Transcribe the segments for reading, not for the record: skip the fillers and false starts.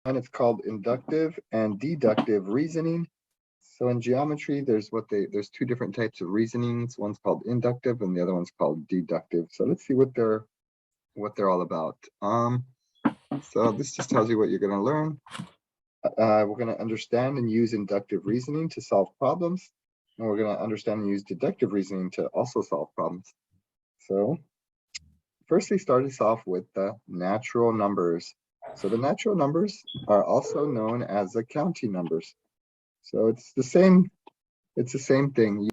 and it's called inductive and deductive reasoning. So in geometry, there's two different types of reasonings. One's called inductive and the other one's called deductive. So let's see what they're all about. So this just tells you what you're going to learn. We're going to understand and use inductive reasoning to solve problems, and we're going to understand and use deductive reasoning to also solve problems. So first, we started off with the natural numbers. So the natural numbers are also known as the counting numbers. So it's the same thing.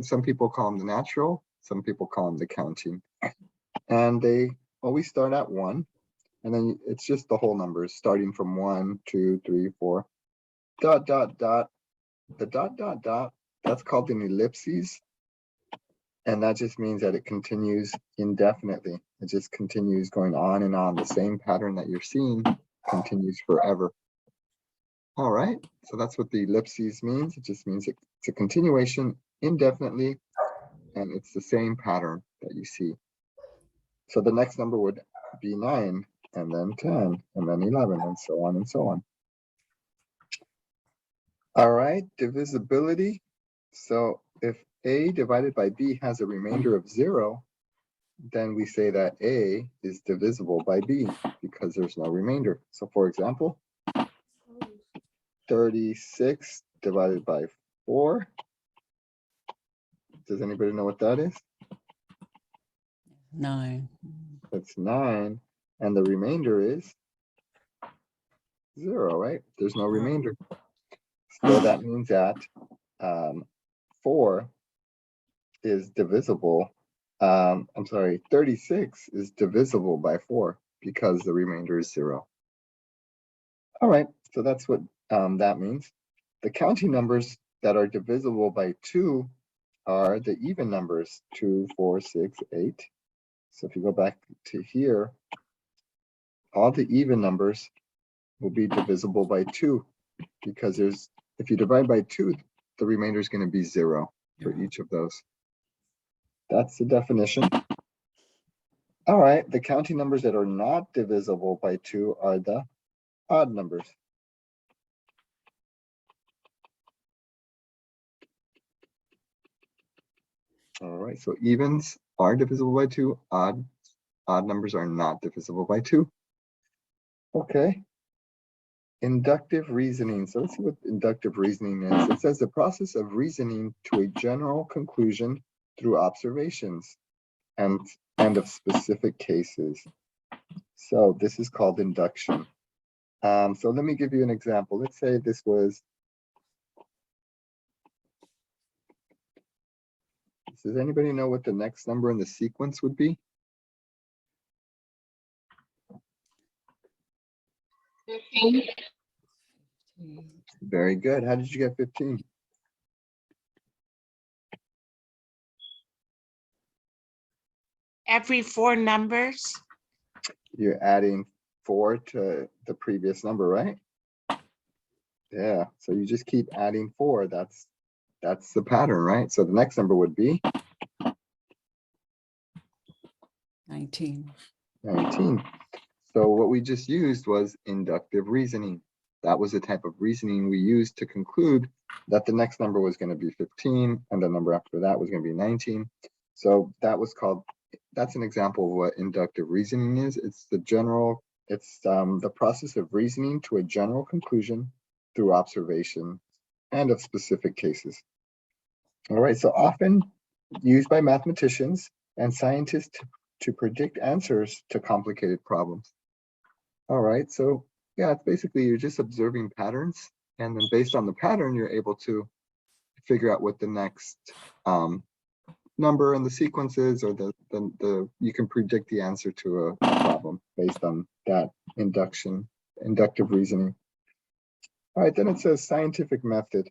Some people call them the natural, some people call them the counting. And they always start at 1. And then it's just the whole numbers starting from 1, 2, 3, 4, dot, dot, dot. The dot, dot, dot, that's called an ellipses. And that just means that it continues indefinitely. It just continues going on and on. The same pattern that you're seeing continues forever. All right, so that's what the ellipses means. It just means it's a continuation indefinitely, and it's the same pattern that you see. So the next number would be 9, and then 10, and then 11, and so on and so on. All right, divisibility. So if A divided by B has a remainder of 0, then we say that A is divisible by B because there's no remainder. So for example, 36 divided by 4. Does anybody know what that is? 9. It's 9. And the remainder is 0, right? There's no remainder. So that means that 4 is divisible. 36 is divisible by 4 because the remainder is 0. All right, so that's what that means. The counting numbers that are divisible by 2 are the even numbers, 2, 4, 6, 8. So if you go back to here, all the even numbers will be divisible by 2 because if you divide by 2, the remainder is going to be 0 for each of those. That's the definition. All right, the counting numbers that are not divisible by 2 are the odd numbers. All right, so evens are divisible by 2, odd numbers are not divisible by 2. Okay. Inductive reasoning. So let's see what inductive reasoning is. It says the process of reasoning to a general conclusion through observations and of specific cases. So this is called induction. So let me give you an example. Let's say this was, does anybody know what the next number in the sequence would be? 15. Very good. How did you get 15? Every 4 numbers. You're adding 4 to the previous number, right? Yeah, so you just keep adding 4. That's the pattern, right? So the next number would be 19. 19. So what we just used was inductive reasoning. That was the type of reasoning we used to conclude that the next number was going to be 15 and the number after that was going to be 19. So that's an example of what inductive reasoning is. It's the process of reasoning to a general conclusion through observation and of specific cases. All right, so often used by mathematicians and scientists to predict answers to complicated problems. All right, so yeah, it's basically you're just observing patterns, and then based on the pattern, you're able to figure out what the next number in the sequence is, or you can predict the answer to a problem based on that inductive reasoning. All right, then it says scientific method.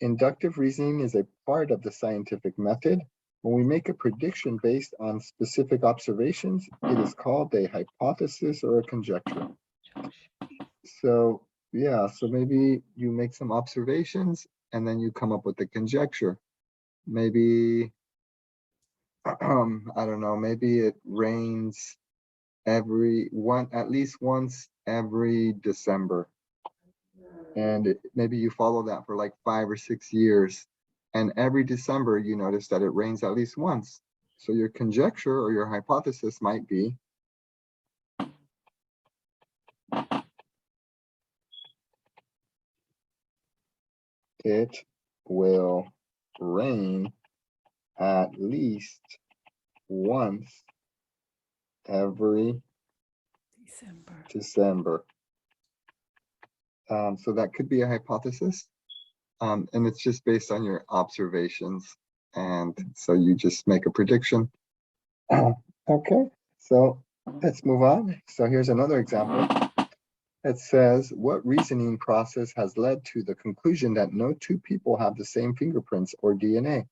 Inductive reasoning is a part of the scientific method. When we make a prediction based on specific observations, it is called a hypothesis or a conjecture. So yeah, so maybe you make some observations and then you come up with a conjecture. Maybe, I don't know, maybe it rains at least once every December. And maybe you follow that for like 5 or 6 years. And every December, you notice that it rains at least once. So your conjecture or your hypothesis might be it will rain at least once every December. So that could be a hypothesis. And it's just based on your observations. And so you just make a prediction. Okay, so let's move on. So here's another example. It says, what reasoning process has led to the conclusion that no two people have the same fingerprints or DNA?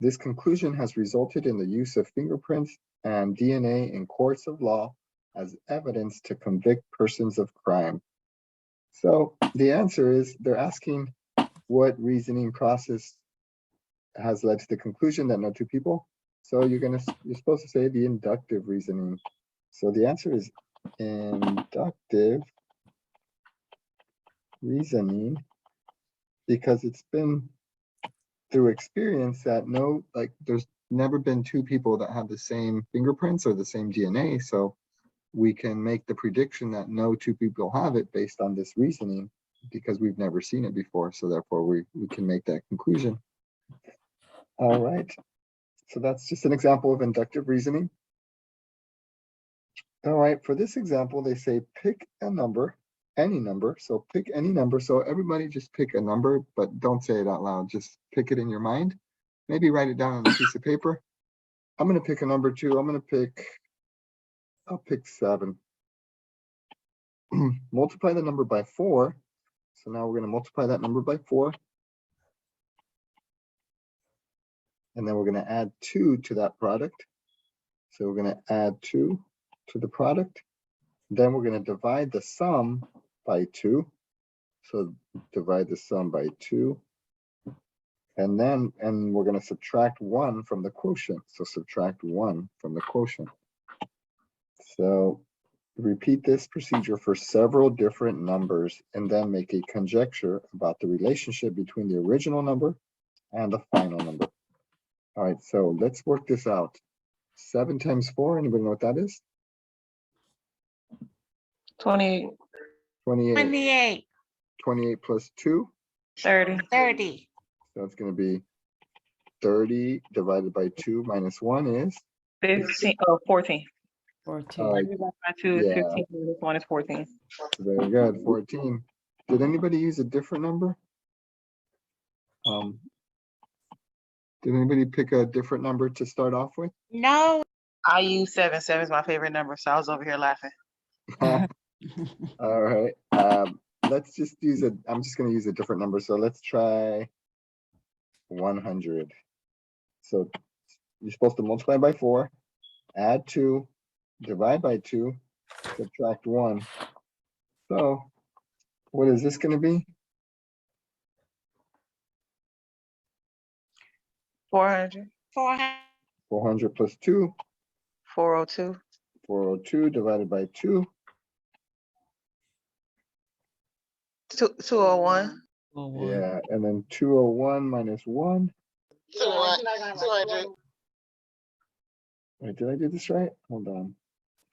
This conclusion has resulted in the use of fingerprints and DNA in courts of law as evidence to convict persons of crime. So the answer is they're asking what reasoning process has led to the conclusion that no two people. So you're supposed to say the inductive reasoning. So the answer is inductive reasoning, because it's been through experience that there's never been two people that have the same fingerprints or the same DNA. So we can make the prediction that no two people have it based on this reasoning because we've never seen it before. So therefore we can make that conclusion. All right. So that's just an example of inductive reasoning. All right, for this example, they say pick a number, any number. So pick any number. So everybody just pick a number, but don't say it out loud. Just pick it in your mind. Maybe write it down on a piece of paper. I'm going to pick a number too. I'll pick 7. Multiply the number by 4. So now we're going to multiply that number by 4. And then we're going to add 2 to that product. So we're going to add 2 to the product. Then we're going to divide the sum by 2. So divide the sum by 2. And we're going to subtract 1 from the quotient. So subtract 1 from the quotient. So repeat this procedure for several different numbers and then make a conjecture about the relationship between the original number and the final number. All right, so let's work this out. 7 times 4, anybody know what that is? 20, 28. 28, 28 plus 2, 30, 30, so it's going to be 30 divided by 2 minus 1 is 15, 14. 14. Divided by 2 is yeah. 15, minus 1 is 14. Very good, 14. Did anybody use a different number? Did anybody pick a different number to start off with? no, I use 7. 7 is my favorite number, so I was over here laughing. All right. Let's just I'm just going to use a different number. So let's try 100. So you're supposed to multiply by 4, add 2, divide by 2, subtract 1. So what is this going to be? 400, 400, 400 plus 2, 402, 402 divided by 2. 201, Yeah, and then 201 minus 1. 200. Wait, did I do this right? Hold on.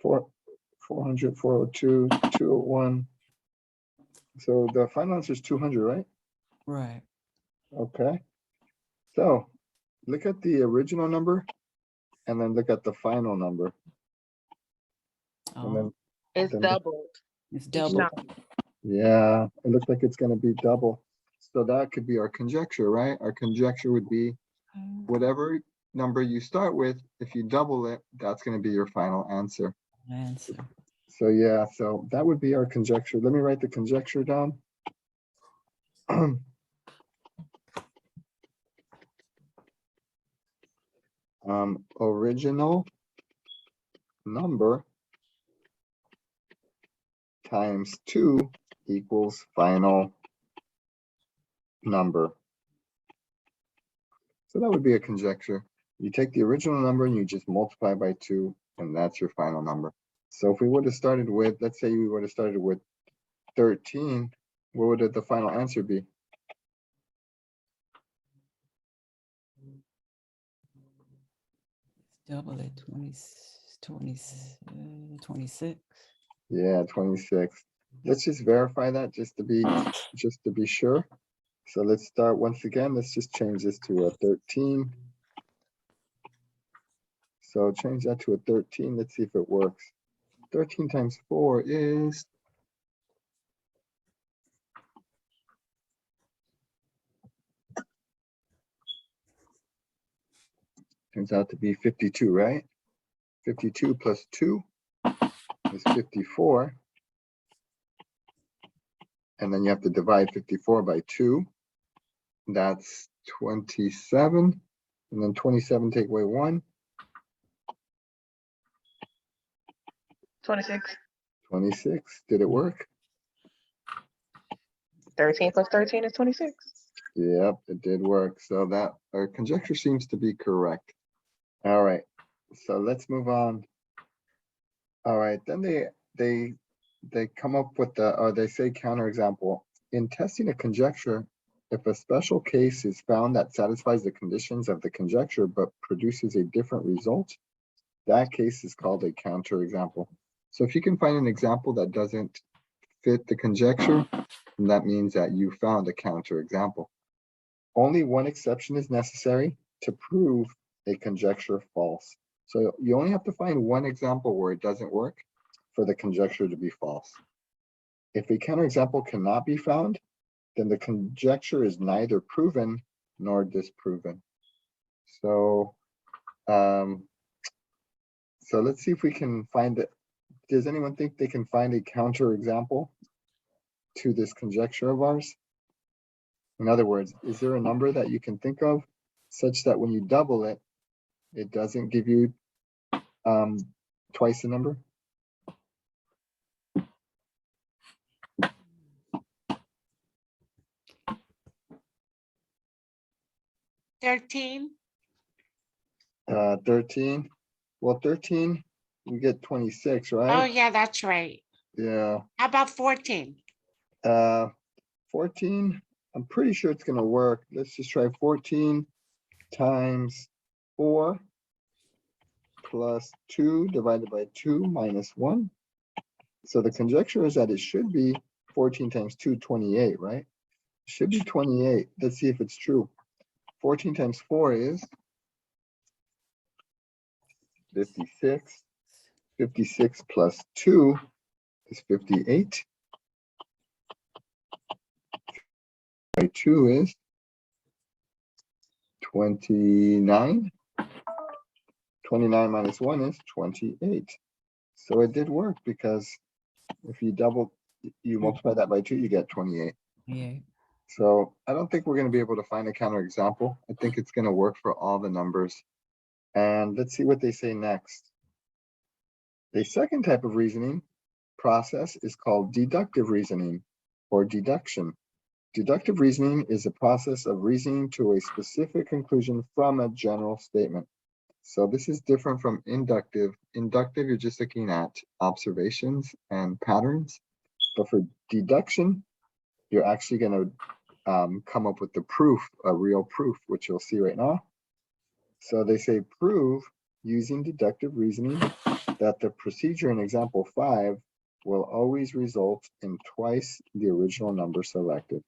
400, 402, 201. So the final answer is 200, right? Right. Okay. So look at the original number and then look at the final number. And Oh, then, It's then doubled. it's Each double. number. yeah, it looks like it's going to be double. So that could be our conjecture, right? Our conjecture would be whatever number you start with, if you double it, that's going to be your final answer. Answer. So yeah, so that would be our conjecture. Let me write the conjecture down. Original number times 2 equals final number. So that would be a conjecture. You take the original number and you just multiply by 2, and that's your final number. So if we would have started with, let's say we would have started with 13, what would the final answer be? Double it, 26. Yeah, 26. Let's just verify that just to be sure. So let's start once again. Let's just change this to a 13. So change that to a 13. Let's see if it works. 13 times 4 is turns out to be 52, right? 52 plus 2 is 54. And then you have to divide 54 by 2. That's 27. And then 27 take away 1. 26. 26. Did it work? 13 plus 13 is 26. Yep, it did work. So that our conjecture seems to be correct. All right. So let's move on. All right. Then they come up with or they say counterexample. In testing a conjecture, if a special case is found that satisfies the conditions of the conjecture but produces a different result, that case is called a counterexample. So if you can find an example that doesn't fit the conjecture, then that means that you found a counterexample. Only one exception is necessary to prove a conjecture false. So you only have to find one example where it doesn't work for the conjecture to be false. If a counterexample cannot be found, then the conjecture is neither proven nor disproven. So, so let's see if we can find it. Does anyone think they can find a counterexample to this conjecture of ours? In other words, is there a number that you can think of such that when you double it, it doesn't give you twice the number? Thirteen. 13. Well, 13, we get 26, Oh, right? yeah, that's right. Yeah. How about 14? 14, I'm pretty sure it's going to work. Let's just try 14 times 4 plus 2 divided by 2 minus 1. So the conjecture is that it should be 14 times 2, 28, right? It should be 28. Let's see if it's true. 14 times 4 is 56. 56 plus 2 is 58. By 2 is 29. 29 minus 1 is 28. So it did work because if you multiply that by 2, you get 28. Yeah. So I don't think we're going to be able to find a counterexample. I think it's going to work for all the numbers. And let's see what they say next. The second type of reasoning process is called deductive reasoning or deduction. Deductive reasoning is a process of reasoning to a specific conclusion from a general statement. So this is different from inductive. Inductive, you're just looking at observations and patterns. But for deduction, you're actually going to come up with the proof, a real proof, which you'll see right now. So they say prove using deductive reasoning that the procedure in example 5 will always result in twice the original number selected.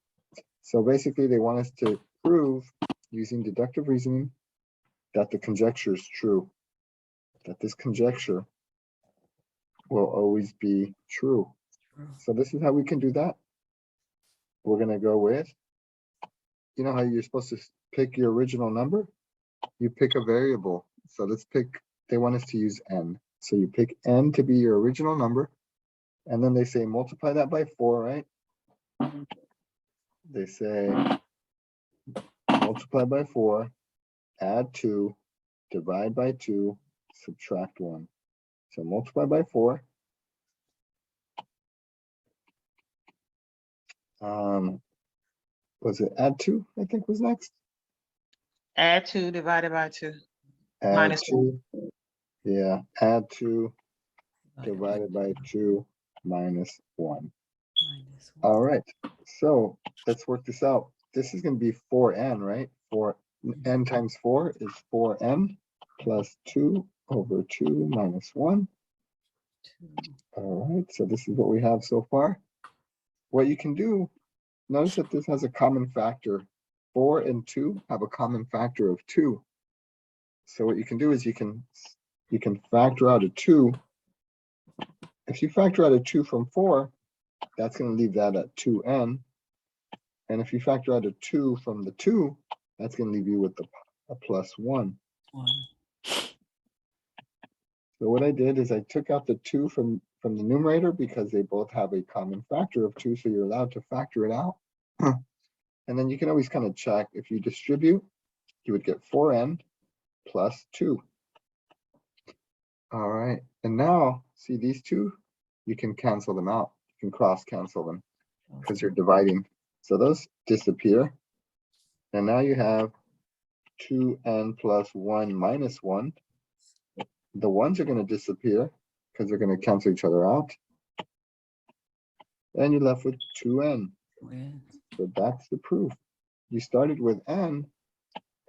So basically they want us to prove using deductive reasoning that the conjecture is true, that this conjecture will always be true. So this is how we can do that. We're going to go with, you know how you're supposed to pick your original number? You pick a variable. So let's pick, they want us to use n. So you pick n to be your original number. And then they say multiply that by 4, right? They say multiply by 4, add 2, divide by 2, subtract 1. So multiply by 4. Was it add 2, I think was next? Add 2 divided by 2. Add Minus 2. Yeah, add 2, divided by 2 minus 1. minus one. All right, so let's work this out. This is going to be 4n, right? 4n times 4 is 4n plus 2 over 2 minus 1. Two. All right, so this is what we have so far. What you can do, notice that this has a common factor. 4 and 2 have a common factor of 2. So what you can do is you can factor out a 2. If you factor out a 2 from 4, that's going to leave that at 2n. And if you factor out a 2 from the 2, that's going to leave you with a plus 1. One. So what I did is I took out the 2 from the numerator because they both have a common factor of 2, so you're allowed to factor it out. And then you can always kind of check. If you distribute, you would get 4n plus 2. All right, and now, see these two? You can cancel them out. You can cross cancel them because you're dividing. So those disappear. And now you have 2n plus 1 minus 1. The ones are going to disappear because they're going to cancel each other out. And you're left with 2n. With So that's the proof. You started with n,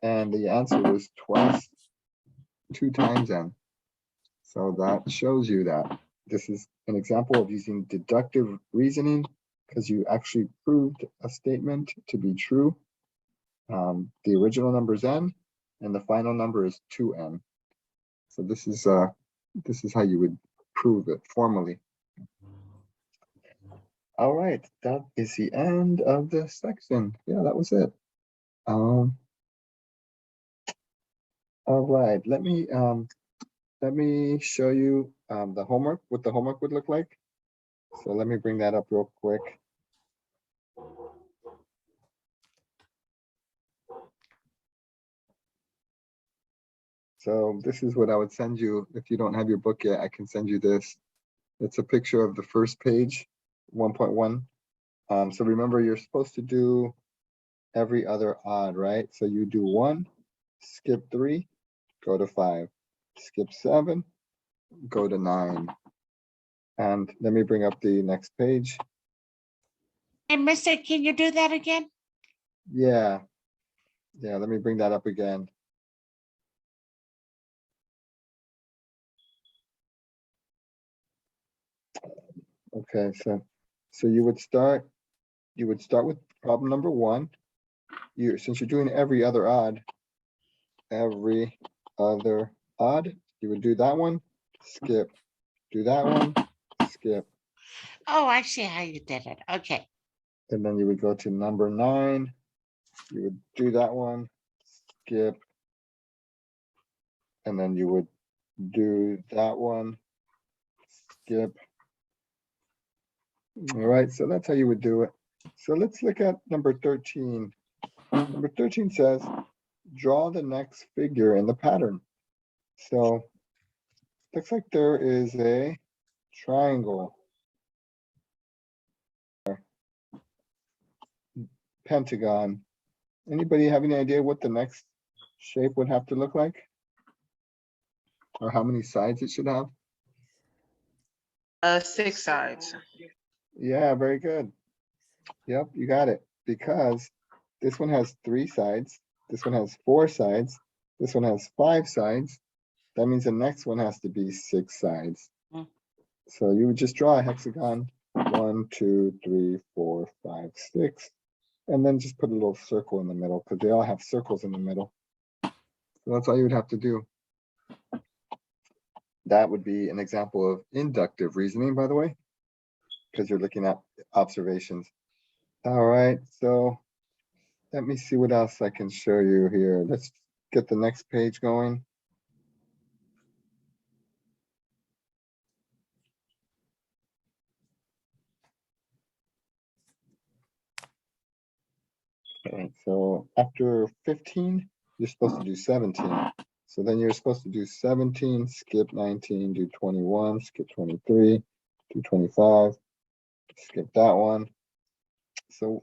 and the answer was twice, 2 times n. So that shows you that this is an example of using deductive reasoning because you actually proved a statement to be true. The original number is n, and the final number is 2n. So this is how you would prove it formally. All right, that is the end of the section. Yeah, that was it. All right, let me show you the homework, what the homework would look like. So let me bring that up real quick. So this is what I would send you. If you don't have your book yet, I can send you this. It's a picture of the first page, 1.1. So remember, you're supposed to do every other odd, right? So you do 1, skip 3, go to 5, skip 7, go to 9. And let me bring up the next page. And mister, can you do that again? Yeah, let me bring that up again. Okay, so you would start with problem number 1. Since you're doing every other odd, you would do that one, skip, do that one, skip, Oh, I see how you did it. Okay. and then you would go to number 9. You would do that one, skip, and then you would do that one, skip. All right, so that's how you would do it. So let's look at number 13. Number 13 says, draw the next figure in the pattern. So looks like there is a triangle, pentagon. Anybody have any idea what the next shape would have to look like? Or how many sides it should have? 6 sides. Yeah, very good. Yep, you got it. Because this one has 3 sides, this one has 4 sides, this one has 5 sides. That means the next one has to be 6 sides. Mm. So you would just draw a hexagon, 1, 2, 3, 4, 5, 6, and then just put a little circle in the middle because they all have circles in the middle. So that's all you would have to do. That would be an example of inductive reasoning, by the way, because you're looking at observations. All right, so let me see what else I can show you here. Let's get the next page going. Okay, so after 15, you're supposed to do 17. So then you're supposed to do 17, skip 19, do 21, skip 23, do 25, skip that one. So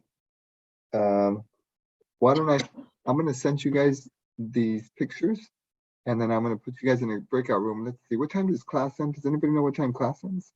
why don't I'm going to send you guys these pictures And then I'm gonna put you guys in a breakout room. Let's see, what time does class end? Does anybody know what time class ends?